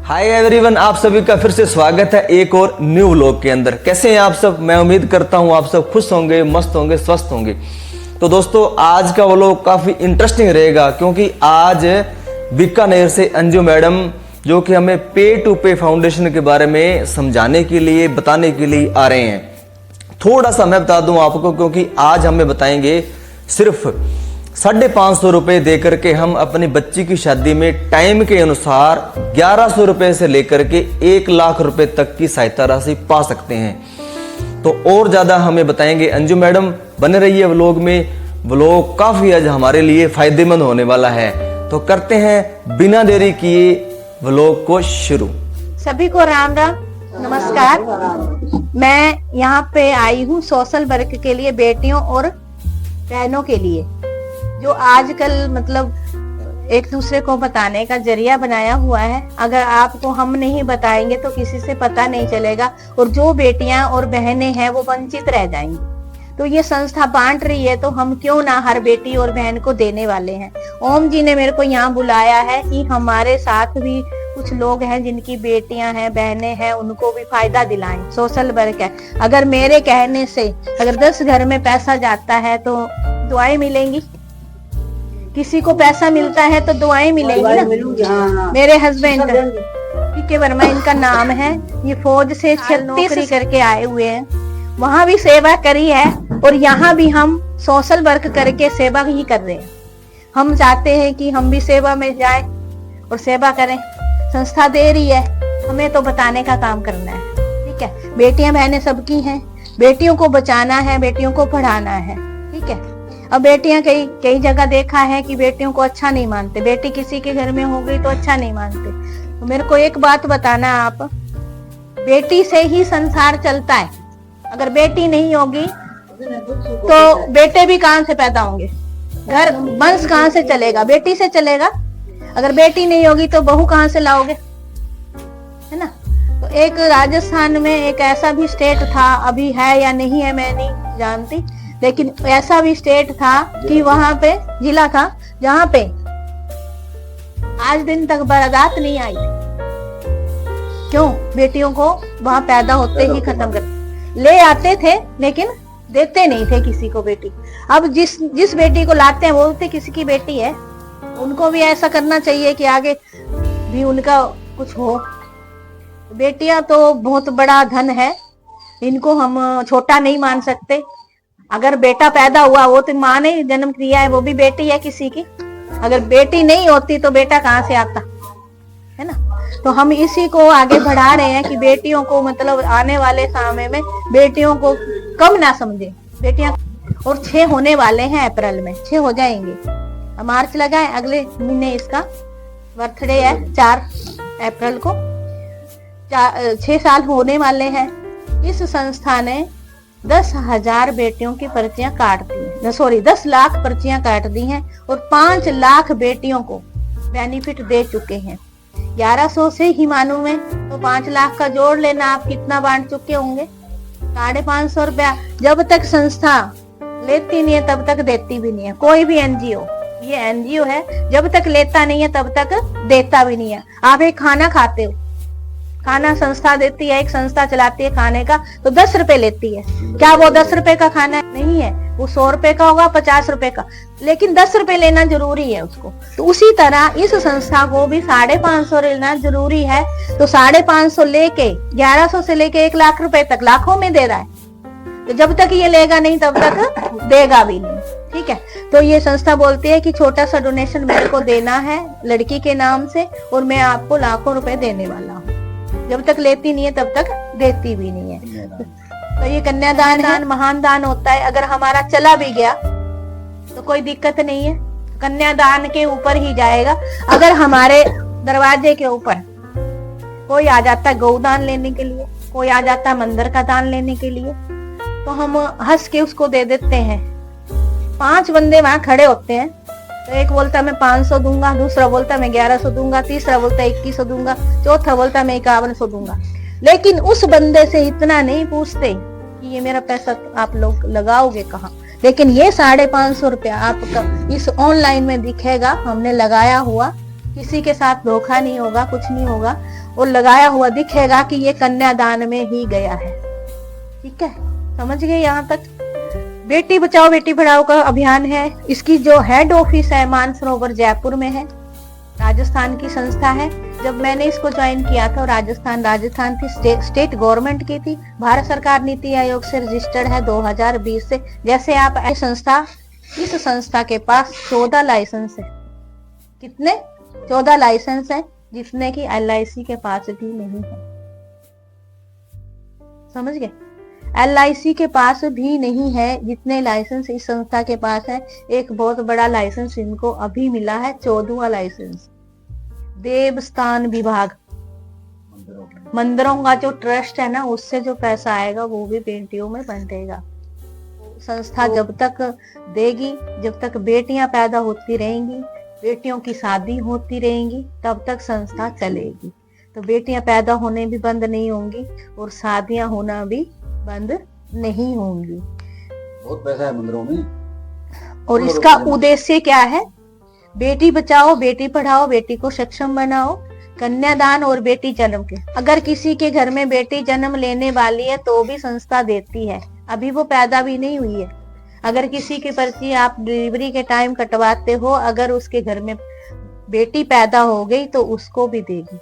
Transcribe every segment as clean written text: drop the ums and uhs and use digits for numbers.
Hi everyone, आप सभी का फिर से स्वागत है एक और न्यू व्लॉग के अंदर। कैसे हैं आप सब? मैं उम्मीद करता हूं आप सब खुश होंगे, मस्त होंगे, स्वस्थ होंगे। तो दोस्तों, आज का व्लॉग काफ़ी इंटरेस्टिंग रहेगा क्योंकि आज बीकानेर से अंजू मैडम जो कि हमें पे टू पे फाउंडेशन के बारे में समझाने के लिए, बताने के लिए आ रहे हैं। थोड़ा सा मैं बता दूं आपको, क्योंकि आज हमें बताएंगे सिर्फ 550 रुपए दे करके हम अपनी बच्ची की शादी में टाइम के अनुसार 1100 रुपए से लेकर के 1 लाख रुपए तक की सहायता राशि पा सकते हैं। तो और ज्यादा हमें बताएंगे अंजू मैडम। बने रहिए व्लॉग में। व्लॉग काफी आज हमारे लिए फायदेमंद होने वाला है। तो करते हैं बिना देरी किए व्लॉग को शुरू। सभी को राम राम, नमस्कार। मैं यहाँ पे आई हूँ सोशल वर्क के लिए, बेटियों और बहनों के लिए, जो आजकल मतलब एक दूसरे को बताने का जरिया बनाया हुआ है। अगर आपको हम नहीं बताएंगे तो किसी से पता नहीं चलेगा और जो बेटियां और बहनें हैं वो वंचित रह जाएंगी। तो ये संस्था बांट रही है, तो हम क्यों ना हर बेटी और बहन को देने वाले हैं। ओम जी ने मेरे को यहाँ बुलाया है कि हमारे साथ भी कुछ लोग हैं जिनकी बेटियां हैं, बहनें हैं, उनको भी फायदा दिलाएं। सोशल वर्क है। अगर मेरे कहने से अगर 10 घर में पैसा जाता है तो दुआएं मिलेंगी। किसी को पैसा मिलता है तो दुआएं मिलेंगी ना। मेरे हस्बैंड पीके वर्मा इनका नाम है, ये फौज से 36 करके आए हुए हैं। वहां भी सेवा करी है और यहाँ भी हम सोशल वर्क करके सेवा ही कर रहे हैं। हम चाहते हैं कि हम भी सेवा में जाए और सेवा करें। संस्था दे रही है, हमें तो बताने का काम करना है। ठीक है, बेटियां बहनें सबकी हैं, बेटियों को बचाना है, बेटियों को पढ़ाना है। ठीक है। अब बेटियां कई जगह देखा है कि बेटियों को अच्छा नहीं मानते। बेटी किसी के घर में हो गई तो अच्छा नहीं मानते। तो मेरे को एक बात बताना, आप बेटी से ही संसार चलता है। अगर बेटी नहीं होगी तो बेटे भी कहां से पैदा होंगे, घर वंश कहां से चलेगा? बेटी से चलेगा। अगर बेटी नहीं होगी तो बहू कहां से लाओगे, है ना। तो एक राजस्थान में एक ऐसा भी स्टेट था, अभी है या नहीं है मैं नहीं जानती, लेकिन ऐसा भी स्टेट था कि वहां पे जिला था जहां पे आज दिन तक बारात नहीं आई। क्यों? बेटियों को वहां पैदा होते ही खत्म कर ले आते थे, लेकिन देते नहीं थे किसी को बेटी। अब जिस बेटी को लाते हैं बोलते किसी की बेटी है। उनको भी ऐसा करना चाहिए कि आगे भी उनका कुछ हो। बेटियां तो बहुत बड़ा धन है, इनको हम छोटा नहीं मान सकते। अगर बेटा पैदा हुआ, वो तो माँ ने जन्म दिया है, वो भी बेटी है किसी की। अगर बेटी नहीं होती तो बेटा कहाँ से आता, है ना। तो हम इसी को आगे बढ़ा रहे हैं कि बेटियों को मतलब आने वाले समय में बेटियों को कम ना समझे। बेटियां और 6 होने वाले हैं, अप्रैल में 6 हो जाएंगे। मार्च लगाए, अगले महीने इसका बर्थडे है 4 अप्रैल को। 6 साल होने वाले हैं। इस संस्था ने 10,000 बेटियों की पर्चियां काट दी हैं, 10 लाख पर्चियां काट दी हैं और 5 लाख बेटियों को बेनिफिट दे चुके हैं। 1100 से ही मानू में तो 5 लाख का जोड़ लेना, आप कितना बांट चुके होंगे? 550 रुपया। जब तक संस्था लेती नहीं है तब तक देती भी नहीं है। कोई भी एनजीओ, ये एनजीओ है, जब तक लेता नहीं है तब तक देता भी नहीं है। आप एक खाना खाते हो, खाना संस्था देती है, एक संस्था चलाती है खाने का, तो 10 रुपए लेती है। क्या वो 10 रुपए का खाना नहीं है? वो 100 रुपए का होगा, 50 रुपए का, लेकिन 10 रुपए लेना जरूरी है उसको। तो उसी तरह इस संस्था को भी 550 लेना जरूरी है। तो 550 लेके 1100 से लेके 1 लाख रुपए तक लाखों में दे रहा है। तो जब तक ये लेगा नहीं तब तक देगा भी नहीं। ठीक है। तो ये संस्था बोलती है कि छोटा सा डोनेशन मेरे को देना है लड़की के नाम से और मैं आपको लाखों रुपए देने वाला हूँ। जब तक लेती नहीं है तब तक देती भी नहीं है। तो ये कन्यादान है, महान दान होता है। अगर हमारा चला भी गया तो कोई दिक्कत नहीं है, कन्यादान के ऊपर ही जाएगा। अगर हमारे दरवाजे के ऊपर कोई आ जाता है गौदान लेने के लिए, कोई आ जाता है मंदिर का दान लेने के लिए, तो हम हंस के उसको दे देते हैं। 5 बंदे वहां खड़े होते हैं, तो एक बोलता मैं 500 दूंगा, दूसरा बोलता मैं 1100 दूंगा, तीसरा बोलता 2100 दूंगा, चौथा बोलता मैं 5100 दूंगा। लेकिन उस बंदे से इतना नहीं पूछते कि ये मेरा पैसा आप लोग लगाओगे कहाँ। लेकिन ये 550 रुपया आपका इस ऑनलाइन में दिखेगा, हमने लगाया हुआ किसी के साथ धोखा नहीं होगा, कुछ नहीं होगा, और लगाया हुआ दिखेगा कि ये कन्यादान में ही गया है। ठीक है, समझ गए यहाँ तक। बेटी बचाओ बेटी पढ़ाओ का अभियान है। इसकी जो हेड ऑफिस है मानसरोवर जयपुर में है, राजस्थान की संस्था है। जब मैंने इसको ज्वाइन किया था राजस्थान थी, स्टेट गवर्नमेंट की थी, भारत सरकार नीति आयोग से रजिस्टर्ड है 2020 से। जैसे आप इस संस्था के पास 14 लाइसेंस है। कितने? 14 लाइसेंस है, जितने की LIC के पास भी नहीं है। समझ गए? LIC के पास भी नहीं है जितने लाइसेंस इस संस्था के पास है। एक बहुत बड़ा लाइसेंस इनको अभी मिला है, 14वां लाइसेंस। देवस्थान विभाग, मंदिरों का जो ट्रस्ट है ना, उससे जो पैसा आएगा वो भी बेटियों में बंटेगा। संस्था जब तक देगी, जब तक बेटियां पैदा होती रहेंगी, बेटियों की शादी होती रहेंगी, तब तक संस्था चलेगी। तो बेटियां पैदा होने भी बंद नहीं होंगी और शादियां होना भी बंद नहीं होंगी। बहुत पैसा है मंदिरों में। और इसका उद्देश्य क्या है? बेटी बचाओ बेटी पढ़ाओ, बेटी को सक्षम बनाओ, कन्यादान और बेटी जन्म के। अगर किसी के घर में बेटी जन्म लेने वाली है तो भी संस्था देती है, अभी वो पैदा भी नहीं हुई है। अगर किसी की पर्ची आप डिलीवरी के टाइम कटवाते हो, अगर उसके घर में बेटी पैदा हो गई तो उसको भी देगी।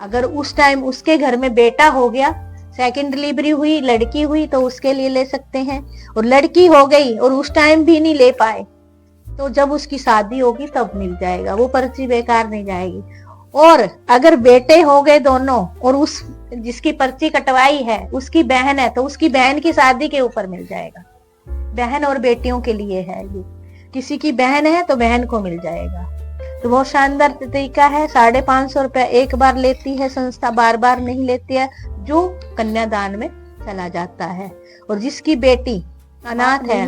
अगर उस टाइम उसके घर में बेटा हो गया, सेकंड डिलीवरी हुई, लड़की हुई, तो उसके लिए ले सकते हैं। और लड़की हो गई और उस टाइम भी नहीं ले पाए, तो जब उसकी शादी होगी तब मिल जाएगा, वो पर्ची बेकार नहीं जाएगी। और अगर बेटे हो गए दोनों और उस जिसकी पर्ची कटवाई है उसकी बहन है, तो उसकी बहन की शादी के ऊपर मिल जाएगा। बहन और बेटियों के लिए है ये। किसी की बहन है तो बहन को मिल जाएगा। तो बहुत शानदार तरीका है। 550 रुपया एक बार लेती है संस्था, बार बार नहीं लेती है, जो कन्यादान में चला जाता है। और जिसकी बेटी अनाथ है,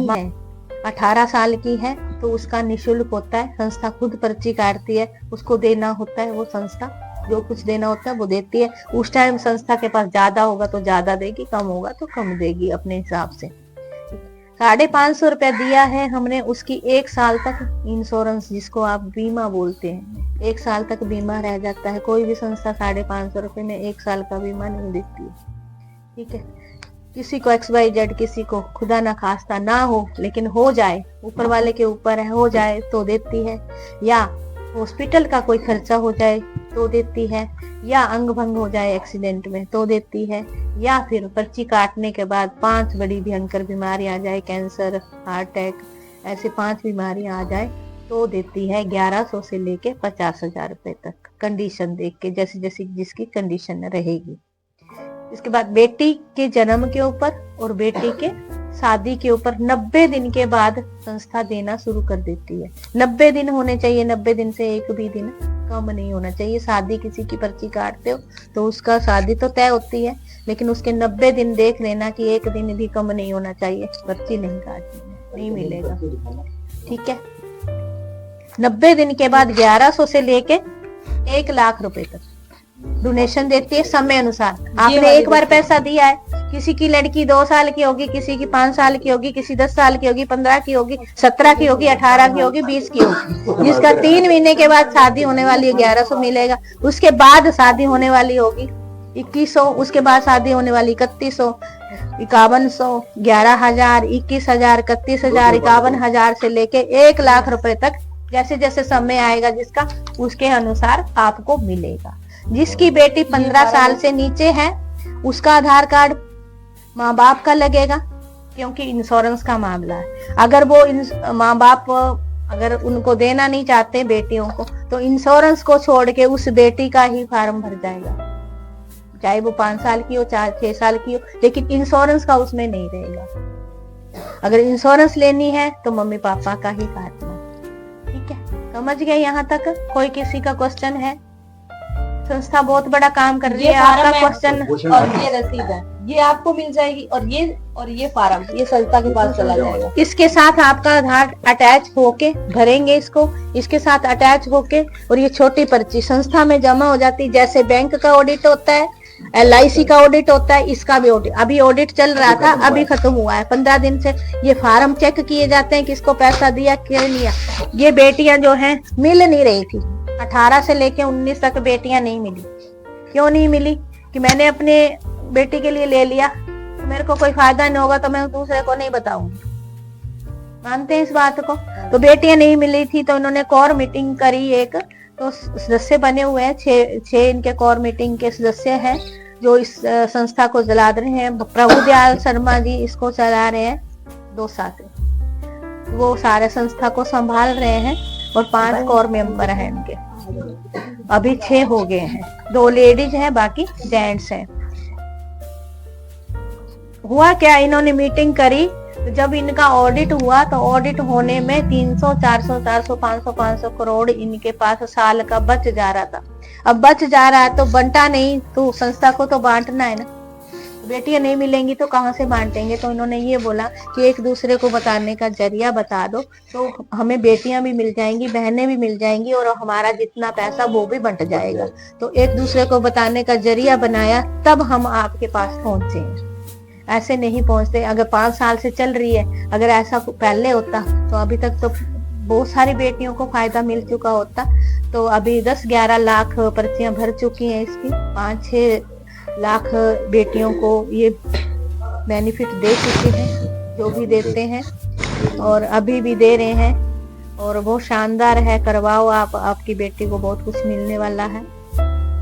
18 साल की है, तो उसका निःशुल्क होता है। संस्था खुद पर्ची काटती है, उसको देना होता है, वो संस्था जो कुछ देना होता है वो देती है। उस टाइम संस्था के पास ज्यादा होगा तो ज्यादा देगी, कम होगा तो कम देगी अपने हिसाब से। 550 रुपया दिया है हमने। उसकी 1 साल तक इंश्योरेंस, जिसको आप बीमा बोलते हैं, 1 साल तक बीमा रह जाता है। कोई भी संस्था 550 रुपये में 1 साल का बीमा नहीं देती है। ठीक है, किसी को XYZ, किसी को खुदा ना खास्ता ना हो, लेकिन हो जाए, ऊपर वाले के ऊपर है, हो जाए तो देती है। या हॉस्पिटल का कोई खर्चा हो जाए तो देती है, या अंग भंग हो जाए एक्सीडेंट में तो देती है, या फिर पर्ची काटने के बाद 5 बड़ी भयंकर बीमारी आ जाए, कैंसर, हार्ट अटैक, ऐसे 5 बीमारियां आ जाए तो देती है 1100 से लेके 50,000 रुपए तक, कंडीशन देख के, जैसी जैसी जिसकी कंडीशन रहेगी। इसके बाद बेटी के जन्म के ऊपर और बेटी के शादी के ऊपर 90 दिन के बाद संस्था देना शुरू कर देती है। 90 दिन होने चाहिए, 90 दिन से एक भी दिन कम नहीं होना चाहिए। शादी किसी की पर्ची काटते हो तो उसका शादी तो तय होती है, लेकिन उसके 90 दिन देख लेना कि एक दिन भी कम नहीं होना चाहिए, पर्ची नहीं काटनी, नहीं मिलेगा। ठीक है, 90 दिन के बाद 1100 से लेके 1 लाख रुपए तक डोनेशन देती है समय अनुसार। आपने एक बार पैसा दिया है, किसी की लड़की 2 साल की होगी, किसी की 5 साल की होगी, किसी 10 साल की होगी, 15 की होगी, 17 की होगी, 18 की होगी, 20 की होगी। जिसका 3 महीने के बाद शादी होने वाली है 1100 मिलेगा। उसके बाद शादी होने वाली होगी 2100, उसके बाद शादी होने वाली 3100, 5100, 11,000, 21,000, 31,000, 51,000 से लेके 1 लाख रुपए तक, जैसे जैसे समय आएगा जिसका, उसके अनुसार आपको मिलेगा। जिसकी बेटी 15 साल से नीचे है उसका आधार कार्ड माँ बाप का लगेगा, क्योंकि इंश्योरेंस का मामला है। अगर वो माँ बाप अगर उनको देना नहीं चाहते बेटियों को, तो इंश्योरेंस को छोड़ के उस बेटी का ही फॉर्म भर जाएगा, चाहे वो 5 साल की हो, चाहे 6 साल की हो, लेकिन इंश्योरेंस का उसमें नहीं रहेगा। अगर इंश्योरेंस लेनी है तो मम्मी पापा का ही काटना। ठीक है, समझ गए यहाँ तक? कोई किसी का क्वेश्चन है? संस्था बहुत बड़ा काम कर रही है। आपका क्वेश्चन? और ये रसीद है, ये आपको मिल जाएगी, और ये फार्म ये संस्था के पास चला जाएगा। इसके साथ आपका आधार अटैच होके भरेंगे इसको, इसके साथ अटैच होके, और ये छोटी पर्ची संस्था में जमा हो जाती है। जैसे बैंक का ऑडिट होता है LIC का ऑडिट होता है, इसका भी ऑडिट, अभी ऑडिट चल रहा था, अभी खत्म हुआ है। 15 दिन से ये फार्म चेक किए जाते हैं, किसको पैसा दिया क्या लिया। ये बेटियां जो हैं मिल नहीं रही थी, 18 से लेके 19 तक बेटियां नहीं मिली। क्यों नहीं मिली? कि मैंने अपने बेटी के लिए ले लिया, तो मेरे को कोई फायदा नहीं होगा तो मैं दूसरे को नहीं बताऊंगी। मानते हैं इस बात को? तो बेटियां नहीं मिली थी, तो इन्होंने कोर मीटिंग करी एक, तो सदस्य बने हुए हैं, 6 इनके कोर मीटिंग के सदस्य हैं जो इस संस्था को चला रहे हैं। प्रभुदयाल शर्मा जी इसको चला रहे हैं 2 साल से, वो सारे संस्था को संभाल रहे हैं और 5 कोर मेंबर हैं इनके, अभी 6 हो गए हैं, 2 लेडीज हैं बाकी जेंट्स हैं। हुआ क्या, इन्होंने मीटिंग करी, तो जब इनका ऑडिट हुआ तो ऑडिट होने में 300, 400, 400, 500, 500 करोड़ इनके पास साल का बच जा रहा था। अब बच जा रहा है तो बंटा नहीं, तो संस्था को तो बांटना है ना। बेटियां नहीं मिलेंगी तो कहाँ से बांटेंगे? तो इन्होंने ये बोला कि एक दूसरे को बताने का जरिया बता दो, तो हमें बेटियां भी मिल जाएंगी, बहनें भी मिल जाएंगी और हमारा जितना पैसा वो भी बंट जाएगा। तो एक दूसरे को बताने का जरिया बनाया, तब हम आपके पास पहुंचे। ऐसे नहीं पहुंचते। अगर 5 साल से चल रही है, अगर ऐसा पहले होता तो अभी तक तो बहुत सारी बेटियों को फायदा मिल चुका होता। तो अभी 10-11 लाख पर्चियां भर चुकी हैं इसकी, 5-6 लाख बेटियों को ये बेनिफिट दे चुके हैं, जो भी देते हैं और अभी भी दे रहे हैं। और बहुत शानदार है, करवाओ आप, आपकी बेटी को बहुत कुछ मिलने वाला है।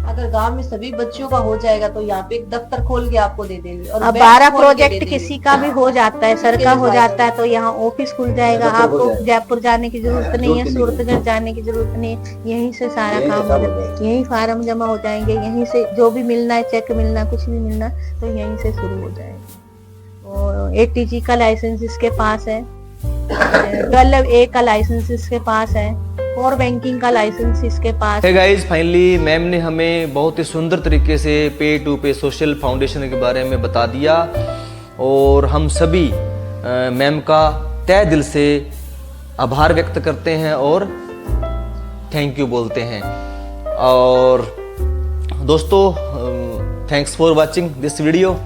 अगर गांव में सभी बच्चों का हो जाएगा तो यहाँ पे एक दफ्तर खोल के आपको दे देंगे। और अब बैंक 12 खोल के दे प्रोजेक्ट देंगे। किसी का भी हो जाता है, सर का हो जाता है, तो यहाँ ऑफिस खुल जाएगा। आपको जयपुर जाने की जरूरत नहीं है, सूरतगढ़ जाने की जरूरत नहीं है, यहीं से सारा काम हो जाएगा, यहीं फार्म जमा हो जाएंगे, यहीं से जो भी मिलना है, चेक मिलना, कुछ भी मिलना, तो यहीं से शुरू हो जाएगा। और ATG का लाइसेंस इसके पास है, 12A का लाइसेंस इसके पास है, और बैंकिंग का लाइसेंस इसके पास है। गाइस, फाइनली मैम ने हमें बहुत ही सुंदर तरीके से पे टू पे सोशल फाउंडेशन के बारे में बता दिया और हम सभी मैम का तहे दिल से आभार व्यक्त करते हैं और थैंक यू बोलते हैं। और दोस्तों, thanks for watching this video.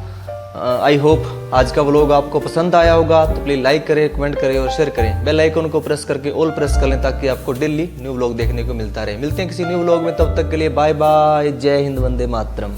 I hope आज का व्लॉग आपको पसंद आया होगा, तो प्लीज लाइक करें, कमेंट करें और शेयर करें। बेल आइकन को प्रेस करके ऑल प्रेस कर लें ताकि आपको डेली न्यू व्लॉग देखने को मिलता रहे। मिलते हैं किसी न्यू व्लॉग में, तब तक के लिए बाय बाय। जय हिंद, वंदे मातरम।